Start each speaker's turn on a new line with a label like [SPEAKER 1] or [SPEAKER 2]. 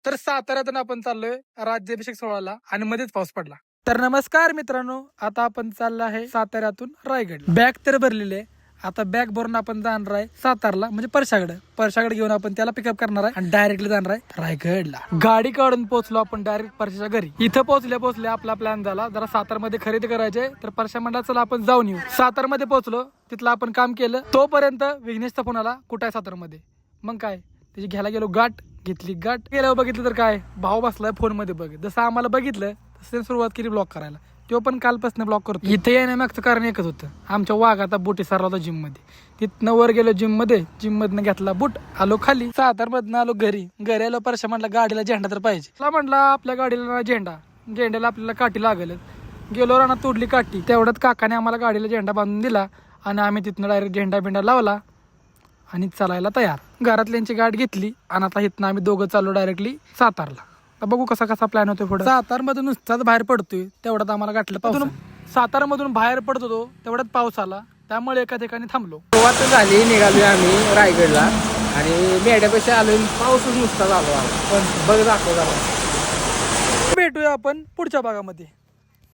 [SPEAKER 1] तर साताऱ्यातून आपण चाललोय राज्याभिषेक सोहळ्याला आणि मध्येच पाऊस पडला. तर नमस्कार मित्रांनो, आता आपण चाललो आहे साताऱ्यातून रायगड. बॅग तर भरलेले, आता बॅग भरून आपण जाणार आहे सातारला, म्हणजे परशाकडे घेऊन आपण त्याला पिकअप करणार आहे आणि डायरेक्टली जाणार आहे रायगडला. गाडी काढून पोहोचलो आपण डायरेक्ट परशाच्या घरी. इथं पोहोचल्या आपला प्लॅन झाला जरा सातारमध्ये खरेदी करायचे, तर परशा म्हणला चला आपण जाऊन येऊ. सातारमध्ये पोहोचलो, तिथलं आपण काम केलं. तोपर्यंत विघ्नेशचा फोन आला, कुठं आहे सातारमध्ये. मग काय त्याची घ्यायला गेलो, गाठ घेतली. गाठ गेल्यावर बघितलं तर काय भाऊ बसलाय फोन मध्ये. बघ जसं आम्हाला बघितलं तसं सुरुवात केली ब्लॉक करायला. तो पण कालपासून ब्लॉक करतो. इथे येण्यामागचं कारण एकच होतं, आमच्या वाघाचा बोटी सारला होता जिम मध्ये. तिथनं वर गेलो जिम मधनं घेतला बूट, आलो खाली. सातारमधनं आलो घरी आलो. परशा म्हटला गाडीला झेंडा तर पाहिजे. मला म्हटला आपल्या गाडीला झेंड्याला आपल्याला काठी लागेल. गेलो रानात, तोडली काठी. तेवढ्यात काकाने आम्हाला गाडीला झेंडा बांधून दिला आणि आम्ही तिथनं डायरेक्ट झेंडा लावला आणि चालायला तयार. घरातल्यांची गाठ घेतली आणि आता इथनं आम्ही दोघं चाललो डायरेक्टली सातारला. तर बघू कसा प्लॅन होतोय पुढे. सातारमधून नुसताच बाहेर पडतोय, तेवढ्यात आम्हाला गाठलं पाऊस. सातारमधून बाहेर पडत होतो तेवढ्यात पाऊस आला, त्यामुळे एका ठिकाणी थांबलो.
[SPEAKER 2] सुरुवात झाली, निघालोय आम्ही रायगडला आणि मेड्यापाशी आलोय. पाऊसच नुसता झालो. पण बघ दाखव.
[SPEAKER 1] भेटूया आपण पुढच्या भागामध्ये.